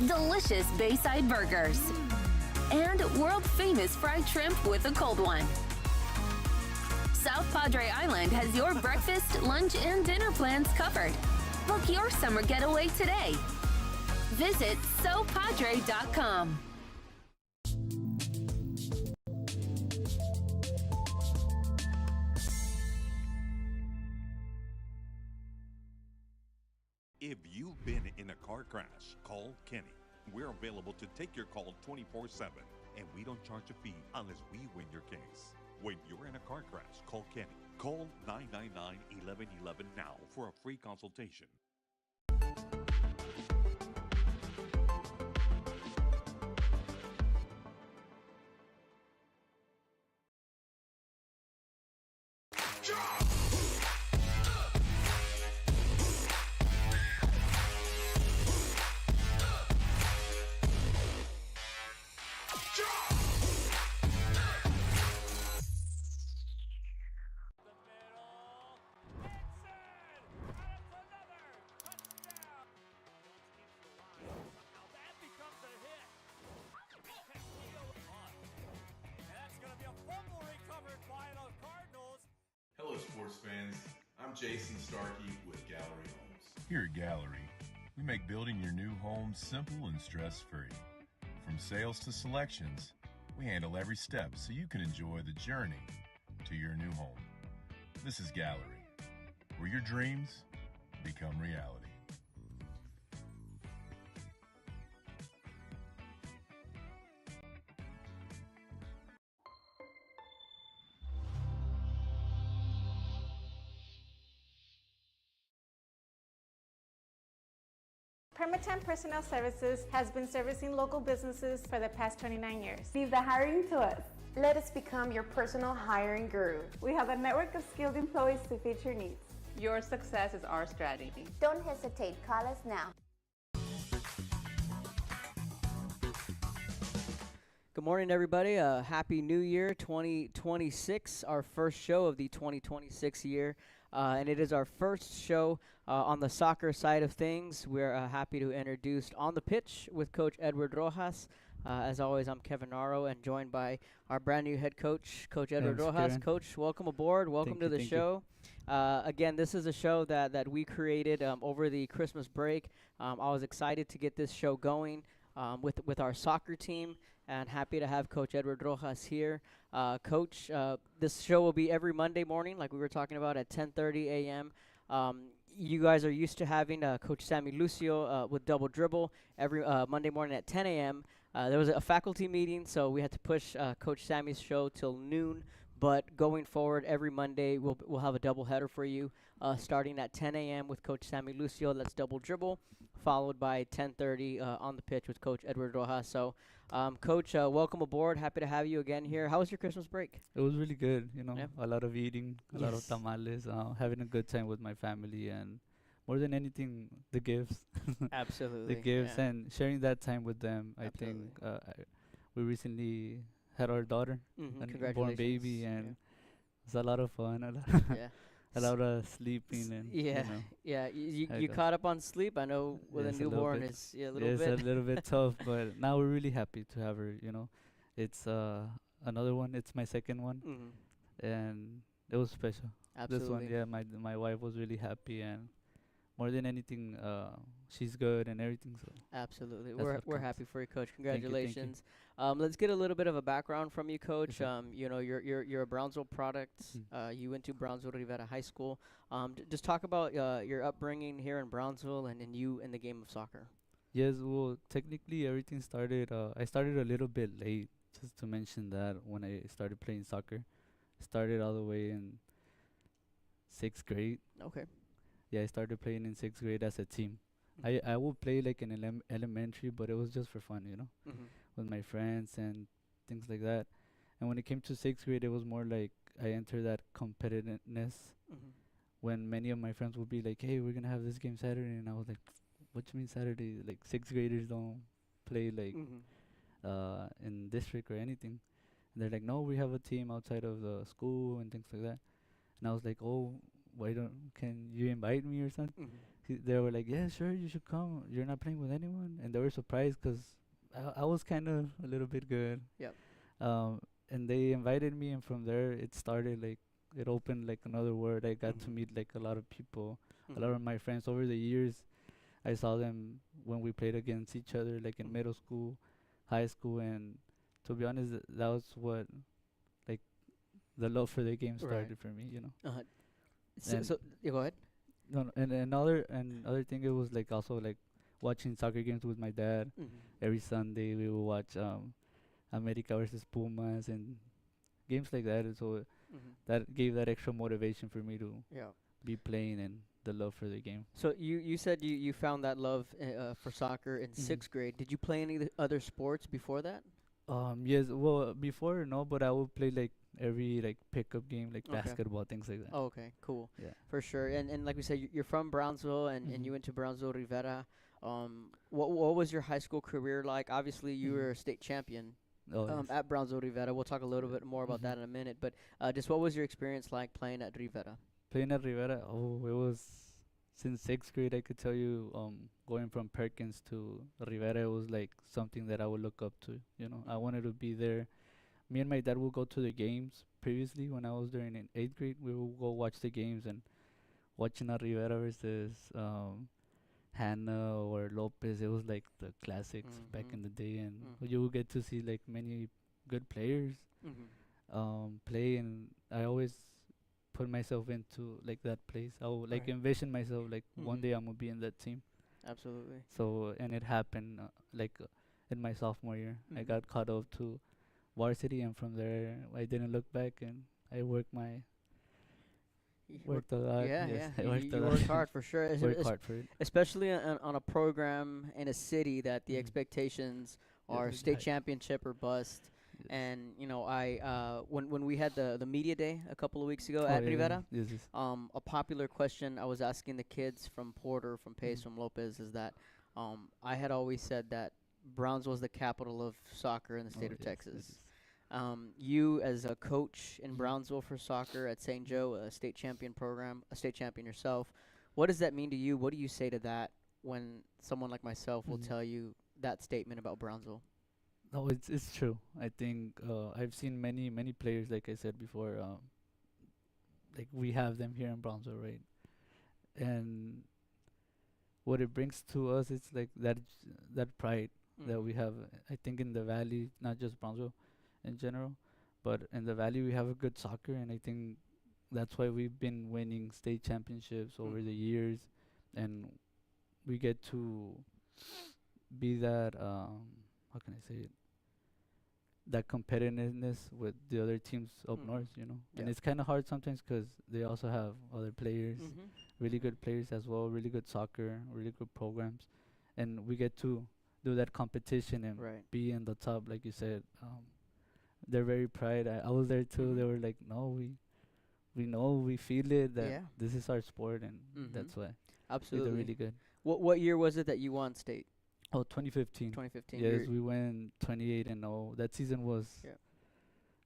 delicious Bayside burgers, and world-famous fried shrimp with a cold one. South Padre Island has your breakfast, lunch, and dinner plans covered. Book your summer getaway today. Visit sopadre.com. If you've been in a car crash, call Kenny. We're available to take your call 24/7, and we don't charge a fee unless we win your case. When you're in a car crash, call Kenny. Call 999-1111 now for a free consultation. Hello, sports fans. I'm Jason Starkey with Gallery Homes. Here at Gallery, we make building your new home simple and stress-free. From sales to selections, we handle every step so you can enjoy the journey to your new home. This is Gallery, where your dreams become reality. Permatemp Personnel Services has been servicing local businesses for the past 29 years. Leave the hiring to us. Let us become your personal hiring guru. We have a network of skilled employees to fit your needs. Your success is our strategy. Don't hesitate, call us now. Good morning, everybody. Happy New Year 2026, our first show of the 2026 year. And it is our first show on the soccer side of things. We're happy to introduce On the Pitch with Coach Edward Rojas. As always, I'm Kevin Naro and joined by our brand new head coach, Coach Edward Rojas. Kevin. Coach, welcome aboard. Welcome to the show. Again, this is a show that we created over the Christmas break. I was excited to get this show going with our soccer team, and happy to have Coach Edward Rojas here. Coach, this show will be every Monday morning, like we were talking about, at 10:30 a.m. You guys are used to having Coach Sammy Lucio with Double Dribble every Monday morning at 10 a.m. There was a faculty meeting, so we had to push Coach Sammy's show till noon. But going forward, every Monday we'll have a doubleheader for you, starting at 10 a.m. with Coach Sammy Lucio. That's Double Dribble, followed by 10:30 On the Pitch with Coach Edward Rojas. So, Coach, welcome aboard. Happy to have you again here. How was your Christmas break? It was really good, Yeah. a lot of eating, a lot of tamales, having a good time with my family, and more than anything, the gifts. Absolutely. The gifts yeah. and sharing that time with them. I think we recently had our daughter, a newborn Congratulations. baby, and it's a lot of fun, Yeah. a lot of sleeping, and Yeah. You I caught up on sleep. I know with Yes, a a little newborn, bit. it's a little it's bit. a little bit tough, but now we're really happy to have her. It's another one. It's my second one, and it was special. This one, Absolutely. my wife was really happy, and more than anything, she's good and everything. So Absolutely. That's We're what we're counts. happy for you, Coach. Thank you, thank you. Congratulations. Let's get a little bit of a background from you, Coach. sir. You're a Brownsville product. You went to Brownsville Rivera High School. Just talk about your upbringing here in Brownsville and you in the game of soccer. yes, well, technically everything started. I started a little bit late, just to mention that when I started playing soccer, started all the way in 6th grade. Okay. Yeah, I started playing in 6th grade as a team. I would play like in elementary, but it was just for fun, with my friends and things like that. And when it came to 6th grade, it was more like I entered that competitiveness when many of my friends would be like, "Hey, we're gonna have this game Saturday," and I was like, "What you mean Saturday? Like 6th graders don't play like in district or anything." And they're like, "No, we have a team outside of the school and things like that." And I was like, "Oh, why don't can you invite me or something?" they were like, yeah, sure, you should come. You're not playing with anyone, and they were surprised because I was kind of a little bit good. Yep. And they invited me, and from there it started like it opened like another world. I got to Mhm. meet like a lot of people, a lot Mhm. of my friends over the years. I saw them when we played against each other, like in Mhm. middle school, high school, and to be honest, that was what like the love for the game Right. started for me, you know. Uh-huh. And So yeah, go ahead. no, and another thing, it was like also like watching soccer games with my dad. Mhm. Every Sunday we would watch America versus Pumas and games like that, and so Mhm. that gave that extra motivation for me to Yeah. be playing and the love for the game. So you said you found that love for soccer in sixth grade. Did you play any other sports before that? Yes, well, before no, but I would play like every like pickup game, like Okay. basketball, things like that. Oh, okay, cool. Yeah. For sure. And like we said, you're from Brownsville, and you went to Brownsville Rivera. What was your high school career like? Obviously, you were a state champion Oh, yes. at Brownsville Rivera. We'll talk a little bit more about that in a minute. But just what was your experience like playing at Rivera? Playing at Rivera, oh, it was since sixth grade. I could tell you, going from Perkins to Rivera was like something that I would look up to. You know, I wanted to be there. Me and my dad would go to the games previously when I was during in eighth grade. We would go watch the games, and watching a Rivera versus Hanna or Lopez, it was like the classics back in the day, and you would get to see like many good players play, and I always put myself into like that place. I would like Right. envision myself like one day I'm gonna be in that team. Absolutely. So and it happened in my sophomore year. I Mhm. got caught up to varsity, and from there I didn't look back, and I worked a lot. Yeah, Yes, yeah. I worked a You lot. worked hard for sure. Worked hard for it. Especially on a program in a city that the Mhm. expectations Yeah, are really state high. championship or bust. Yes. And I when we had the media day a couple of weeks ago Oh, at yeah, Rivera, Yes, yes. a popular question I was asking the kids from Porter, from Pace, Mhm. from Lopez is that I had always said that Browns was the capital of soccer in the state Oh, of yes, Texas. yes. You as a coach in Mhm. Brownsville for soccer at St. Joe, a state champion program, a state champion yourself, what does that mean to you? What do you say to that when someone like myself will Mhm. tell you that statement about Brownsville? No, it's true. I think I've seen many players, like I said before. Like we have them here in Brownsville, right? And what it brings to us is like that pride that we have. I think in the valley, not just Brownsville, in general, but in the valley we have a good soccer, and I think that's why we've been winning state championships over the years, and we get to be that how can I say it, that competitiveness with the other teams up north, you know. And Yeah. it's kind of hard sometimes 'cause they also have other players, really good players as well, really good soccer, really good programs, and we get to do that competition and Right. be in the top, like you said. They're very proud. I was there too. They were like, "No, we know, we feel it that Yeah. this is our sport, and that's why." Absolutely. They're really good. What year was it that you won state? Oh, 2015. 2015. Yes, we went 28-0. That season was Yeah.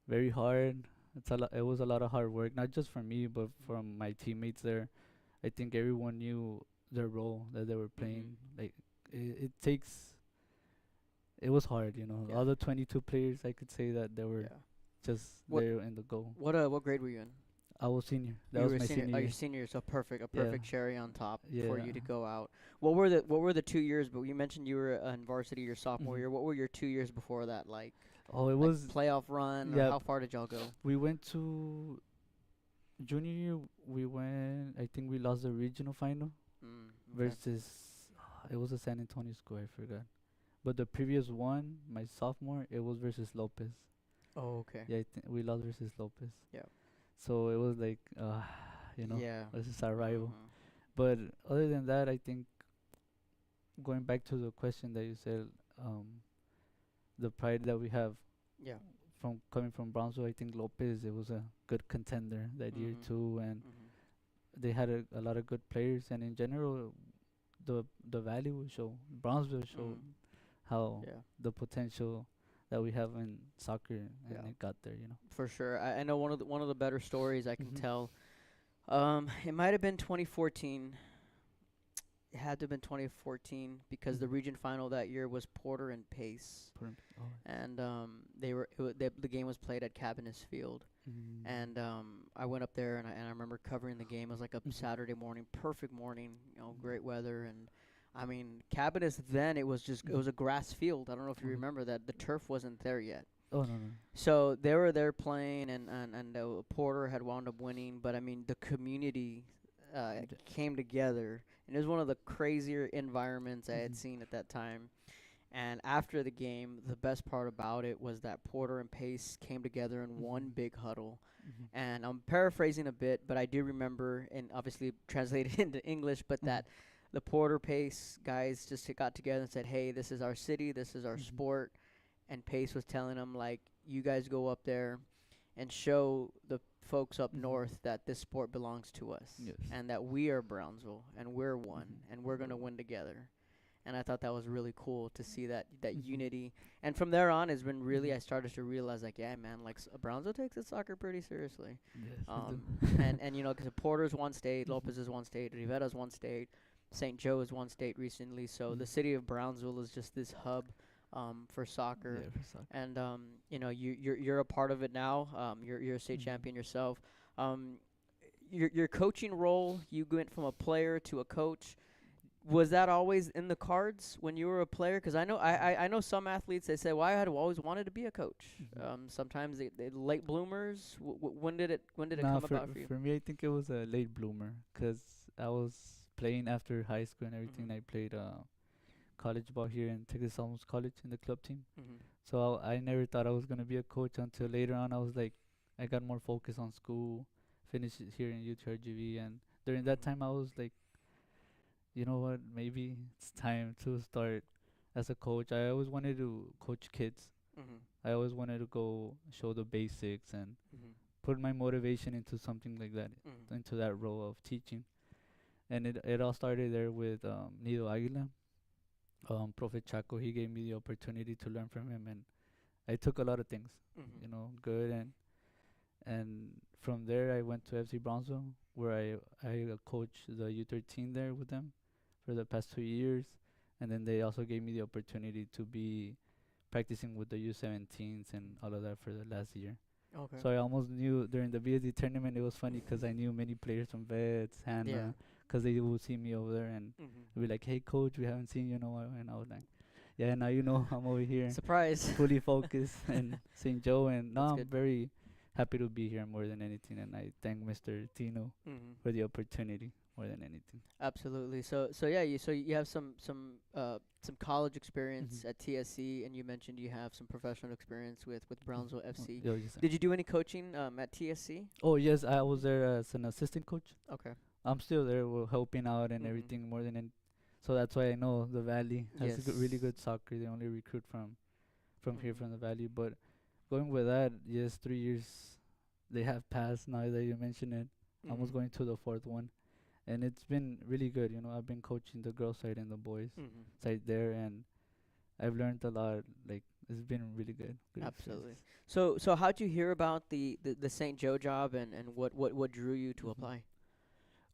very hard. It was a lot of hard work, not just for me, but from my teammates there. I think everyone knew their role that they were playing. Like it takes. It was hard, you know. Yeah. All the 22 players, I could say that they were Yeah. just What- there in the goal. What grade were you in? I was senior. That You was were my senior. senior Oh, year. your senior, so perfect, a Yeah. perfect cherry on top for you to Yeah. go out. What were the 2 years? But you mentioned you were in varsity your sophomore Mhm. year. What were your 2 years before that like? Oh, it Like was. playoff run. Or yeah. how far did y'all go? We went to junior year. We went. I think we lost the regional final Okay. versus. It was a San Antonio school. I forgot. But the previous one, my sophomore, it was versus Lopez. Oh, okay. Yeah, we lost versus Lopez. Yeah. So it was like, you know, Yeah. this is our rival. Mhm. But other than that, I think going back to the question that you said, the pride that we have Yeah. from coming from Brownsville, I think Lopez, it was a good contender that year too, and they had a lot of good players, and in general, the valley will show, Brownsville showed how Yeah. the potential that we have in soccer, and Yeah. it got there, you know. For sure. I know one of the better stories I can Mhm. tell. It might have been 2014. it had to have been 2014 because the region final that year was Porter and Pace, and the game was played at Cabinets Field, and I went up there and I remember covering the game. It was like a Saturday morning, perfect morning, great weather, and I mean Cabinets then it was a grass field. I don't know if you remember that the turf wasn't there yet. Oh no. So they were there playing, and Porter had wound up winning. But I mean, the community came together, and it was one of the crazier environments I had seen at that time. And after the game, the best part about it was that Porter and Pace came together in one big huddle. And I'm paraphrasing a bit, but I do remember, and obviously translated into English, but that the Porter Pace guys just got together and said, "Hey, this is our city, this is our sport." And Pace was telling them, like, you guys go up there and show the folks up north that this sport belongs to us. Yes. And that we are Brownsville, and we're one, and we're going to win together. And I thought that was really cool to see that unity. And from there on, it's been really, I started to realize, like, yeah, man, like, Brownsville takes its soccer pretty seriously. Yes, and you know, because Porter's one state, Lopez is one state, Rivera's one state, St. Joe is one state recently. So the city of Brownsville is just this hub for soccer. Yeah, for soccer. And you know, you're a part of it now. You're a state champion yourself. Your coaching role, you went from a player to a coach. Was that always in the cards when you were a player? Because I know some athletes, they say, well, I had always wanted to be a coach. Sometimes they late bloomers. When did it come about for you? For me, I think it was a late bloomer because I was playing after high school and everything. I played college ball here in Texas Alamos College in the club team. So I never thought I was going to be a coach until later on. I was like, I got more focus on school, finished it here in UTRGV. And during that time, I was like, you know what, maybe it's time to start as a coach. I always wanted to coach kids. I always wanted to go show the basics and put my motivation into something like that, into that role of teaching. And it all started there with Nido Aguila. Prophet Chaco, he gave me the opportunity to learn from him, and I took a lot of things, you know, good, and from there I went to FC Brownsville, where I coached the U13 there with them for the past 2 years, and then they also gave me the opportunity to be practicing with the U17s and all of that for the last year. Okay. So I almost knew during the BSD tournament. It was funny because I knew many players from Vets, Hannah, because they would see me over there and be like, "Hey, coach, we haven't seen you in a while." And I was like, "Yeah, now you know I'm over here, surprise, fully focused in St. Joe." And now That's I'm very happy to be here more than anything. And I thank Mr. Tino for the opportunity more than anything. Absolutely. So yeah, you have some college experience at TSC, and you mentioned you have some professional experience with Brownsville FC. Did you do any coaching at TSC? Oh yes, I was there as an assistant coach. Okay. I'm still there, helping out and everything more than so that's why I know the Valley has really good soccer. They only recruit from here, from the Valley. But going with that, yes, 3 years they have passed now that you mention it. Almost going to the fourth one. And it's been really good, you know. I've been coaching the girls side and the boys side there, and I've learned a lot. Like, it's been really good. Absolutely. So how'd you hear about the St. Joe job, and what drew you to apply?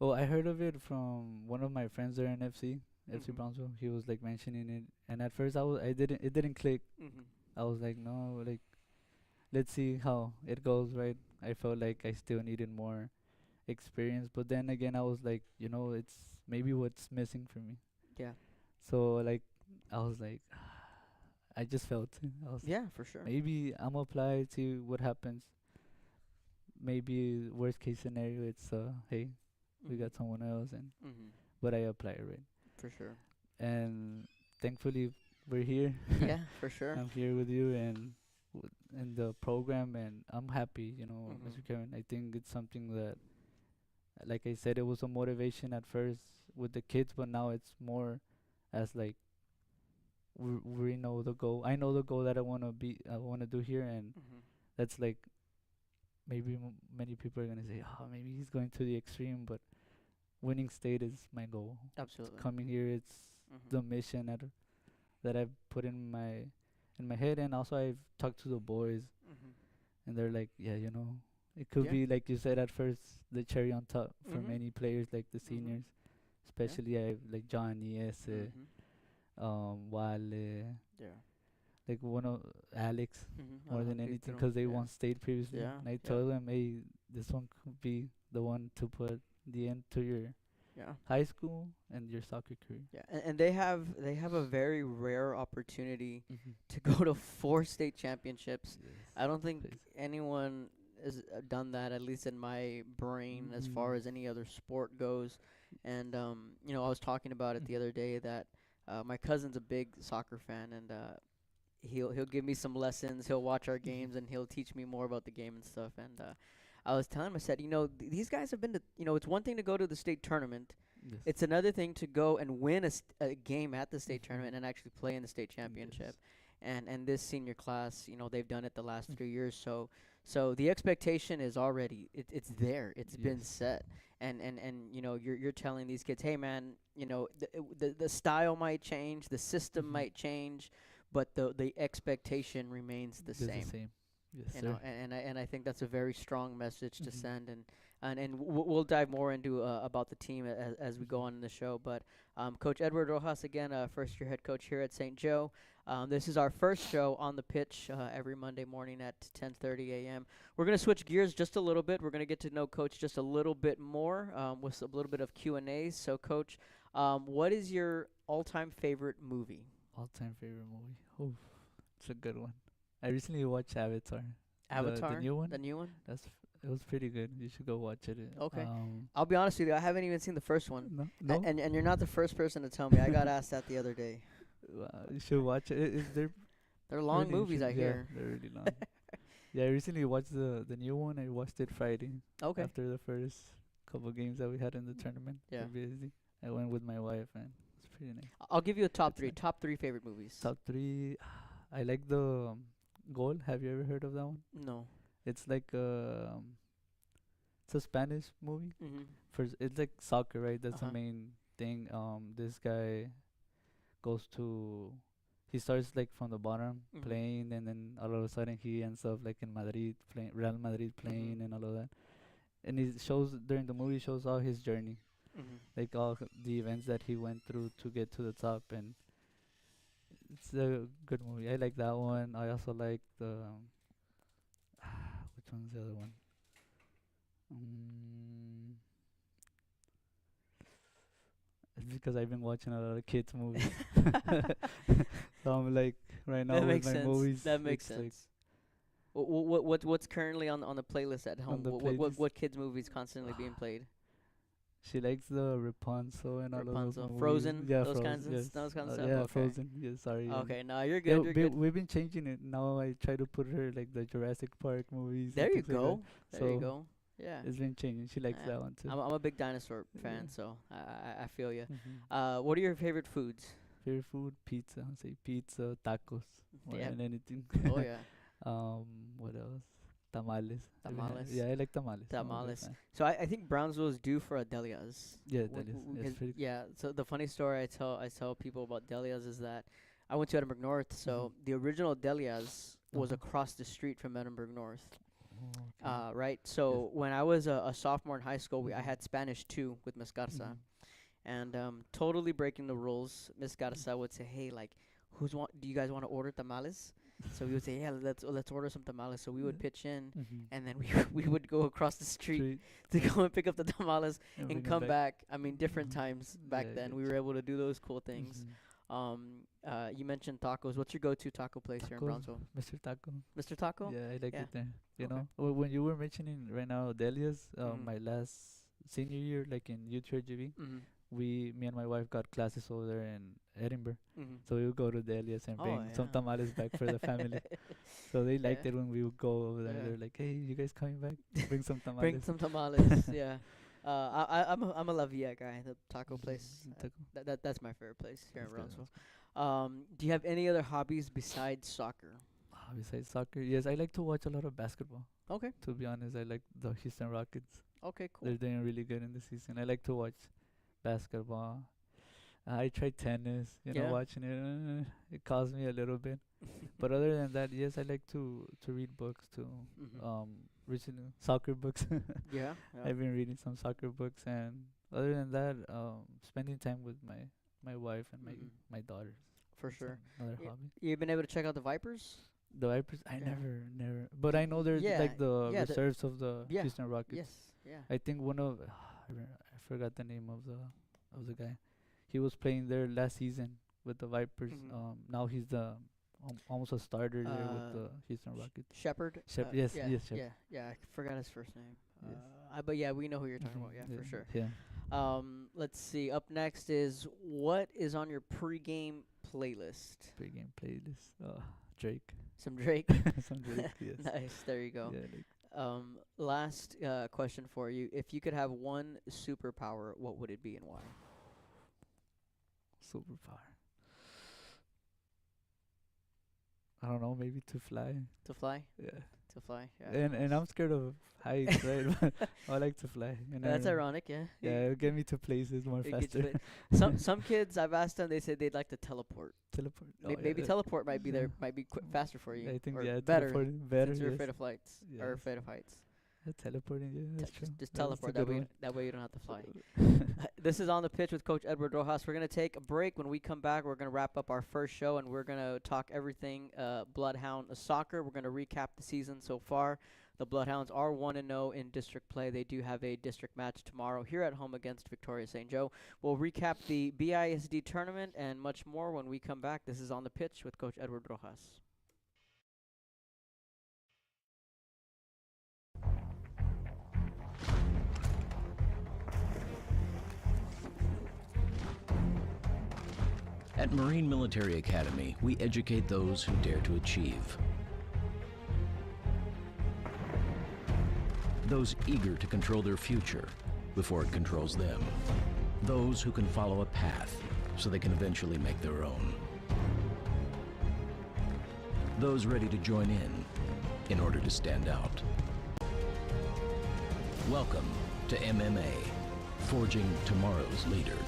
Oh, I heard of it from one of my friends there in FC Brownsville. He was like mentioning it, and at first it didn't click. I was like, no, like, let's see how it goes, right? I felt like I still needed more experience, but then again I was like, you know, it's maybe what's missing for me. Yeah. So like I was like, I just felt I was for sure. Maybe I'm apply to what happens. Maybe worst case scenario, it's hey, we got someone else, and but I apply, right? For sure. And thankfully we're here. Yeah, for sure. I'm here with you and in the program, and I'm happy, you know, Mr. Kevin. I think it's something that, like I said, it was a motivation at first with the kids, but now it's more as like we know the goal. I know the goal that I want to do here, and that's like maybe many people are gonna say, oh, maybe he's going to the extreme, but winning state is my goal. Absolutely. Coming here, it's the mission that I've put in my head, and also I've talked to the boys, and they're like, yeah, you know, it could be like you said at first, the cherry on top for many players, like the seniors, Especially I like Johnny, Ese, Wale, Yeah. like one of Alex more than anything, Alejandrito, because they yeah. won state previously. Yeah, And I yeah. told them, hey, this one could be the one to put the end to your Yeah. high school and your soccer career. Yeah, and they have a very rare opportunity Mm-hmm. to go to 4 state championships. Yes. I don't think Crazy. anyone has done that, at least in my brain, as far as any other sport goes. And I was talking about it the other day that my cousin's a big soccer fan, and he'll give me some lessons. He'll watch our games, and he'll teach me more about the game and stuff. And I was telling him, I said, these guys have been to, it's one thing to go to the state tournament. Yes. It's another thing to go and win a game at the state tournament and actually play in the state championship. And this senior class, they've done it the last 3 years. So the expectation is already it's there. It's been set. And you're telling these kids, hey man, the style might change, the system might change, but the expectation remains the same. Yes, You sir. know, and I think that's a very strong message to send, and we'll dive more into about the team as we go on in the show. But Coach Edward Rojas, again, first year head coach here at St. Joe. This is our first show on the pitch every Monday morning at 10:30 a.m. We're gonna switch gears just a little bit. We're gonna get to know Coach just a little bit more with a little bit of Q&As. So, Coach, what is your all-time favorite movie? All-time favorite movie. Oof, it's a good one. I recently watched Avatar. Avatar, the new one. The new one. It was pretty good. You should go watch it. Okay. I'll be honest with you. I haven't even seen the first one. No. And you're not the first person to tell me. I got asked that the other day. You should watch it. They're long really movies, I hear. Yeah, they're really long. Yeah, I recently watched the new one. I watched it Friday. Okay. After the first couple games that we had in the tournament. Yeah. Busy. I went with my wife, and it's pretty nice. I'll give you a top It's three. nice. Top three favorite movies. Top three. I like the Goal. Have you ever heard of that one? No. It's like it's a Spanish movie. Mm-hmm. It's like soccer, right? That's Uh-huh. the main thing. This guy goes to. He starts like from the bottom playing, and then all of a sudden he ends up like in Madrid playing Real Madrid playing and all of that. And it shows during the movie shows all his journey, like all the events that he went through to get to the top, and it's a good movie. I like that one. I also like the which one's the other one? It's because I've been watching a lot of kids movies. So I'm like right now That with makes my sense. movies. That makes it's like sense. What's currently on the playlist at home? the What kids movies constantly being played? she likes the Rapunzel and all of those Rapunzel, movies. Frozen, Yeah, those kinds of yes. those kinds of stuff. Yeah, Okay. Frozen. Yeah, sorry. Okay, no, you're Yeah, good. You're good. we've been changing it. Now I try to put her like the Jurassic Park movies. and There you things like go. that. There you So go. Yeah. It's been changing. She likes Yeah. that one too. I'm a big dinosaur fan, Yeah. so I feel you. Mhm. What are your favorite foods? Favorite food? Pizza. I'll say pizza, tacos, more Yeah. than anything. Oh yeah. What else? Tamales. Tamales. Yeah, I like tamales. I'm a big Tamales. fan. So I think Brownsville is due for a Delia's. Yeah, W- that is. w- It's 'cause- pretty. yeah. So the funny story I tell people about Delia's is that I went to Edinburgh North. So the original Delia's was across the street from Edinburgh North. Oh, okay. Right. So when I was a sophomore in high school, I had Spanish 2 with Miss Garza, and totally breaking the rules. Miss Garza would say, "Hey, like, do you guys want to order tamales?" So we would say, "Yeah, let's order some tamales." So we would pitch in, and then we would go across the street to go and pick up the tamales And and bring 'em come back. back. I mean, different times back Yeah, then. We were able to do those cool things. You mentioned tacos. What's your go-to taco place here in Tacos, Brownsville? Mr. Taco. Mr. Taco? Yeah, I like Yeah. it there. You Okay. know, when you were mentioning right now Delia's, my last senior year, like in UTRGV, me and my wife got classes over there in Edinburgh. So we would go to Delia's and Oh, bring some yeah. tamales back for the family. So they liked Yeah. it when we would go over there. Yeah. They were like, "Hey, you guys coming back? Bring some tamales." Bring some tamales. Yeah. I'm a La Villa guy. The taco place. That's my favorite place here in That's good, Brownsville. Do you have any other hobbies besides soccer? Besides soccer, yes, I like to watch a lot of basketball. Okay. To be honest, I like the Houston Rockets. Okay. Cool. They're doing really good in the season. I like to watch basketball. I tried tennis, Yeah. watching it. It caused me a little bit. But other than that, yes, I like to read books too. Recently, soccer books. Yeah. I've been reading some soccer books, and Other than that, spending time with my wife and my daughters. For That's sure. another hobby. You've been able to check out the Vipers? The Vipers, I Yeah. never. But I know they're like the yeah, reserves of the yeah. Houston Rockets. Yes, yeah. I think one of I forgot the name of the guy. He was playing there last season with the Vipers. Now he's the almost a starter there with the Houston Rockets. Shepard. Yes, yeah, yes, Shepard. yeah. I forgot his first name. Yes. But yeah, we know who you're talking about. Yeah, for sure. Yeah. Let's see. Up next is what is on your pregame playlist? Pregame playlist. Drake. Some Drake. Some Drake. Yes. Nice. There you go. Yeah, last question for you. If you could have one superpower, what would it be and why? Superpower. I don't know. Maybe to fly. To fly? Yeah. To fly. Yeah. And I'm scared of heights, right? But I like to fly. That's ironic, yeah. Yeah, it'll get me to places more faster. Some kids, I've asked them, they said they'd like to teleport. Teleport. Maybe teleport might be faster for you. I think or better. Better. Since you're afraid of flights or afraid of heights. Teleporting, yeah, that's true. Just teleport. That way you don't have to fly. This is On the Pitch with Coach Edward Rojas. We're going to take a break. When we come back, we're going to wrap up our first show, and we're going to talk everything Bloodhound soccer. We're going to recap the season so far. The Bloodhounds are 1-0 in district play. They do have a district match tomorrow here at home against Victoria St. Joe. We'll recap the BISD tournament and much more when we come back. This is On the Pitch with Coach Edward Rojas. At Marine Military Academy, we educate those who dare to achieve. Those eager to control their future before it controls them. Those who can follow a path so they can eventually make their own. Those ready to join in order to stand out. Welcome to MMA, forging tomorrow's leaders.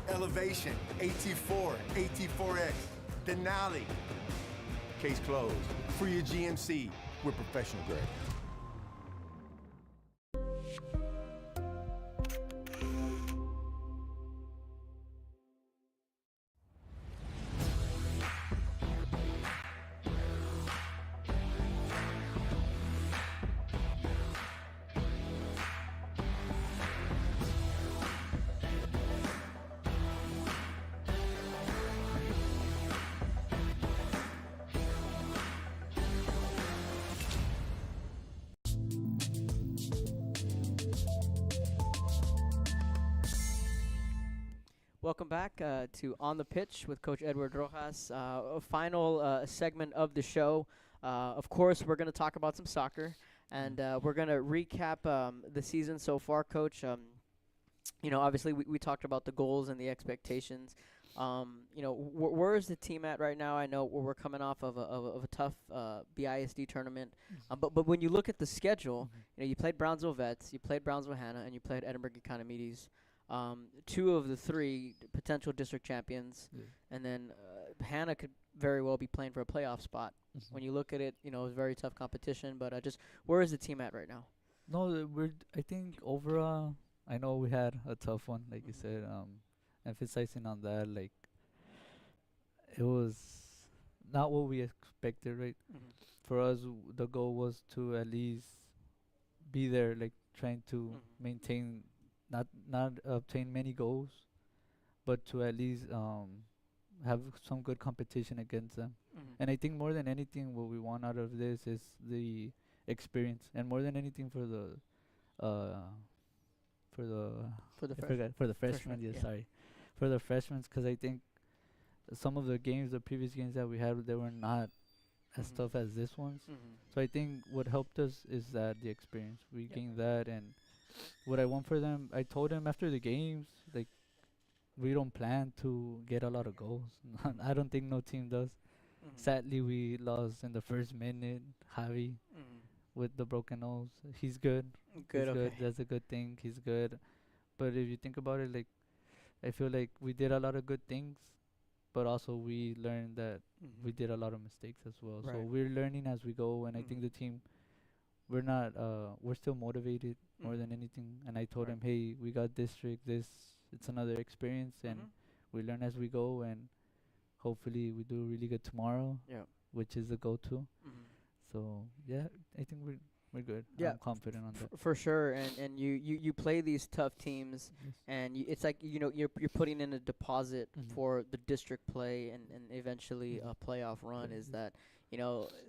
Elevation, AT4, AT4X, Denali. Case closed. For your GMC, we're professional grade. Welcome back to On the Pitch with Coach Edward Rojas. A final segment of the show. Of course, we're going to talk about some soccer, and we're going to recap the season so far, Coach. Obviously, we talked about the goals and the expectations. Where is the team at right now? I know we're coming off of a tough BISD tournament, but when you look at the schedule, you played Brownsville Vets, you played Brownsville Hannah, and you played Edinburgh Economides. Two of the three potential district champions, and then Hannah could very well be playing for a playoff spot. When you look at it, it's a very tough competition, but just where is the team at right now? No, I think overall, I know we had a tough one, like you said, emphasizing on that, like, it was not what we expected, right? For us, the goal was to at least be there, like, trying to maintain not obtain many goals, but to at least have some good competition against them. And I think more than anything, what we want out of this is the experience, and more than anything for the freshmen. Sorry, for the freshmen, because I think some of the previous games that we had, they were not as tough as this one's. So I think what helped us is that the experience. We gained that, and what I want for them, I told them after the games, like, we don't plan to get a lot of goals. I don't think no team does. Sadly, we lost in the first minute. Javi with the broken nose. He's good. Good, He's good. okay. That's a good thing. He's good. But if you think about it, like, I feel like we did a lot of good things, but also we learned that we did a lot of mistakes as well. So Right. we're learning as we go, and I think the team, we're still motivated more than anything. And I told him, hey, we got district. It's another experience, and we learn as we go, and hopefully we do really good tomorrow. Yeah. Which is the go-to. So yeah, I think we're good. Yeah, I'm confident on that. For sure. And you play these tough teams, and it's like, you're putting in a deposit for the district play and eventually a playoff run. Is that,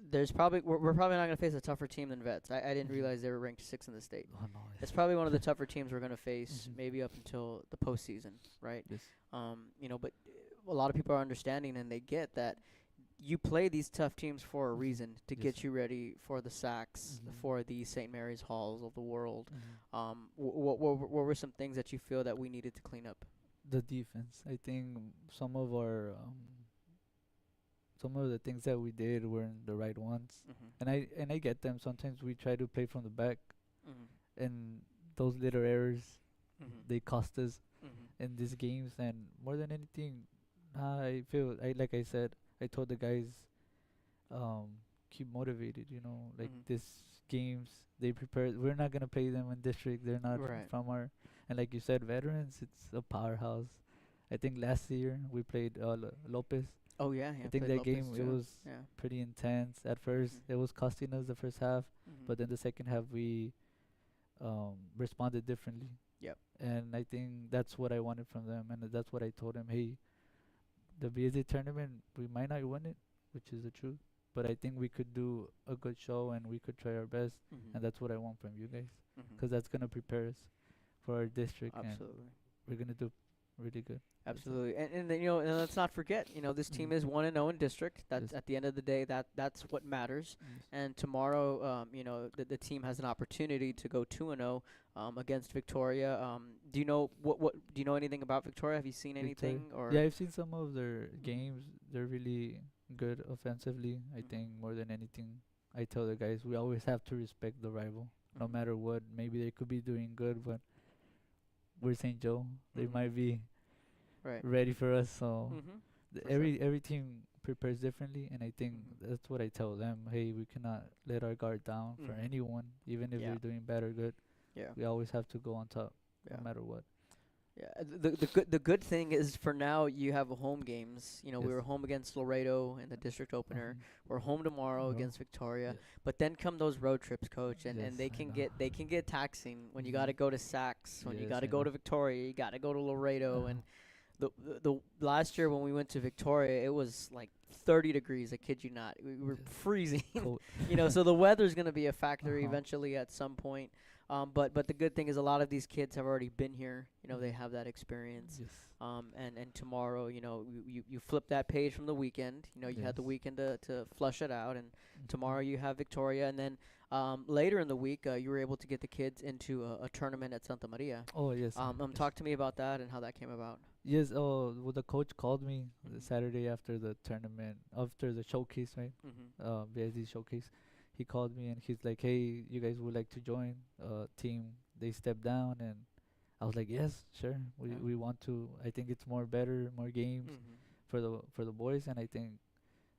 there's probably we're probably not gonna face a tougher team than Vets. I didn't realize they were ranked 6th in the state. Oh, no, It's probably one of the tougher teams we're gonna face, maybe up until the postseason, right? Yes. But a lot of people are understanding, and they get that you play these tough teams for a reason, to get you ready for the Sacks, for the St. Mary's Halls of the world. What were some things that you feel that we needed to clean up? The defense. I think some of the things that we did weren't the right ones, and I get them. Sometimes we try to play from the back, and those little errors, they cost us in these games. And more than anything, I feel like I said, I told the guys, keep motivated. Like these games, they prepared. We're not gonna play them in district. They're not from our. And like you said, veterans, it's a powerhouse. I think last year we played Lopez. Oh yeah, I think that game it was pretty intense. At first, it was costing us the first half, but then the second half we responded differently. Yep. And I think that's what I wanted from them, and that's what I told them. Hey, the BSD tournament, we might not win it, which is the truth, but I think we could do a good show and we could try our best, and that's what I want from you guys, because that's gonna prepare us for our district. Absolutely. And we're gonna do really good. Absolutely. And then, and let's not forget, this team is 1-0 in district. That's at the end of the day, that's what matters. And tomorrow, the team has an opportunity to go 2-0 against Victoria. Do you know do you know anything about Victoria? Have you seen anything? Or Yeah, I've seen some of their games. They're really good offensively. I think more than anything, I tell the guys, we always have to respect the rival, no matter what. Maybe they could be doing good, but we're St. Joe. They might be ready for us. So every team prepares differently, and I think that's what I tell them. Hey, we cannot let our guard down for anyone, even if they're doing bad or good. Yeah. We always have to go on top, no matter what. Yeah, the good thing is, for now you have home games. We were home against Laredo in the district opener. We're home tomorrow against Victoria. But then come those road trips, coach, and they can get taxing when you got to go to Saks, when you got to go to Victoria, you got to go to Laredo, and the last year when we went to Victoria, it was like 30 degrees. I kid you not, we were freezing. So the weather's gonna be a factor eventually at some point. But the good thing is, a lot of these kids have already been here. They have that experience. Yes. And tomorrow, you flip that page from the weekend. You had the weekend to flush it out, and tomorrow you have Victoria, and then later in the week, you were able to get the kids into a tournament at Santa Maria. Oh yes. Talk to me about that and how that came about. Yes. Oh, well, the coach called me the Saturday after the tournament, after the showcase, right? BSD showcase. He called me and he's like, "Hey, you guys would like to join team?" They stepped down, and I was like, "Yes, sure. We want to. I think it's more games for the boys, and I think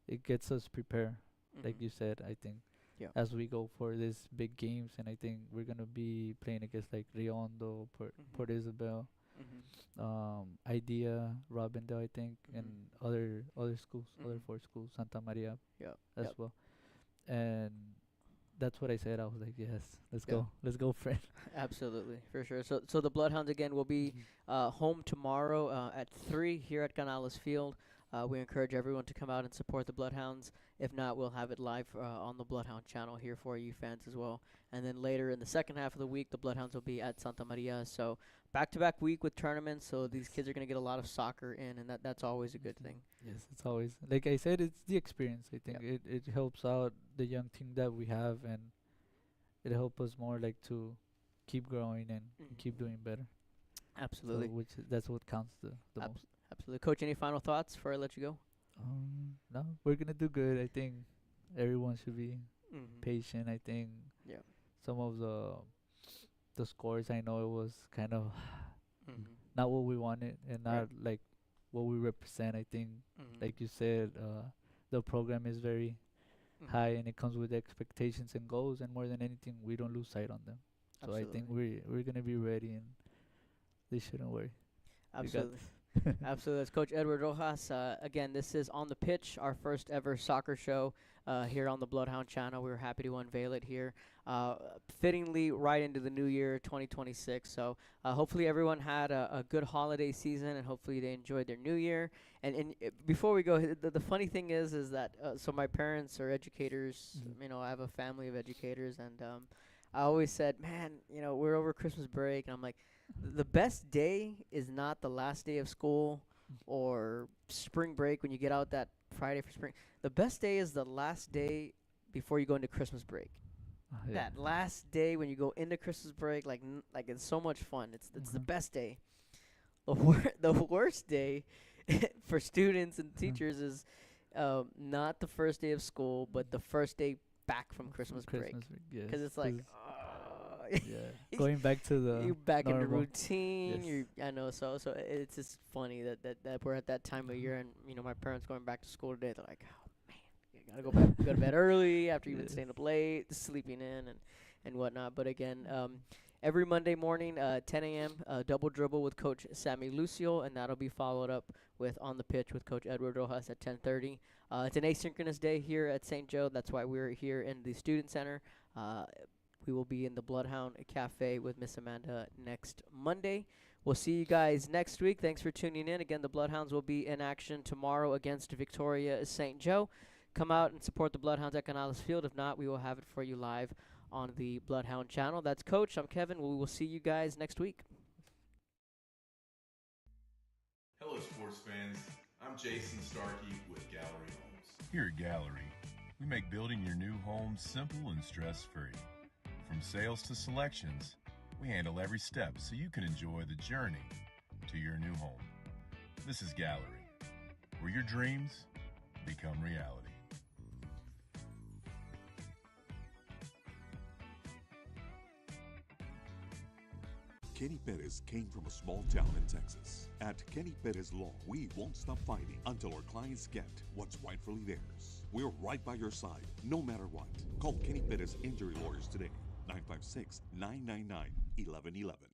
it gets us prepared, like you said. I think as we go for these big games, and I think we're gonna be playing against like Riondo, Port Isabel, Idea, Robindale, I think, and other schools, other 4 schools, Santa Maria, as well." And that's what I said. I was like, "Yes, let's go, friend." Absolutely, for sure. So the Bloodhounds again will be home tomorrow at 3 here at Canales Field. We encourage everyone to come out and support the Bloodhounds. If not, we'll have it live on the Bloodhound channel here for you fans as well. And then later in the second half of the week, the Bloodhounds will be at Santa Maria. So back-to-back week with tournaments. So these kids are going to get a lot of soccer in, and that's always a good thing. Yes, it's always, like I said, it's the experience. I think it helps out the young team that we have, and it helps us more like to keep growing and keep doing better. Absolutely. So that's what counts the most. Absolutely. Coach, any final thoughts before I let you go? No, we're going to do good. I think everyone should be patient. I think some of the scores, I know it was kind of not what we wanted and not like what we represent. I think, like you said, the program is very high, and it comes with expectations and goals, and more than anything, we don't lose sight on them. So I think we're going to be ready, and they shouldn't worry. Absolutely. Absolutely. That's Coach Edward Rojas. Again, this is On the Pitch, our first ever soccer show here on the Bloodhound channel. We were happy to unveil it here, fittingly right into the new year, 2026. So hopefully everyone had a good holiday season, and hopefully they enjoyed their new year. And before we go, the funny thing is that so my parents are educators. You know, I have a family of educators, and I always said, man, you know, we're over Christmas break, and I'm like, the best day is not the last day of school or spring break when you get out that Friday for spring. The best day is the last day before you go into Christmas break. That last day when you go into Christmas break, like it's so much fun. It's the best day. The worst day for students and teachers is not the first day of school, but the first day back from Christmas break. Because it's like, going back to the you're back in the normal routine. I know. So it's just funny that we're at that time of year, and you know, my parents going back to school today. They're like, oh man, you gotta go back, go to bed early after you've been staying up late, sleeping in and whatnot. But again, every Monday morning, 10 a.m., Double Dribble with Coach Sammy Lucio, and that'll be followed up with On the Pitch with Coach Edward Rojas at 10:30. It's an asynchronous day here at St. Joe. That's why we're here in the Student Center. We will be in the Bloodhound Cafe with Miss Amanda next Monday. We'll see you guys next week. Thanks for tuning in. Again, the Bloodhounds will be in action tomorrow against Victoria St. Joe. Come out and support the Bloodhounds at Canales Field. If not, we will have it for you live on the Bloodhound channel. That's Coach. I'm Kevin. We will see you guys next week. Hello, sports fans. I'm Jason Starkey with Gallery Homes. Here at Gallery, we make building your new home simple and stress-free. From sales to selections, we handle every step so you can enjoy the journey to your new home. This is Gallery, where your dreams become reality. Kenny Perez came from a small town in Texas. At Kenny Perez Law, we won't stop fighting until our clients get what's rightfully theirs. We're right by your side, no matter what. Call Kenny Perez Injury Lawyers today, 956-999-1111.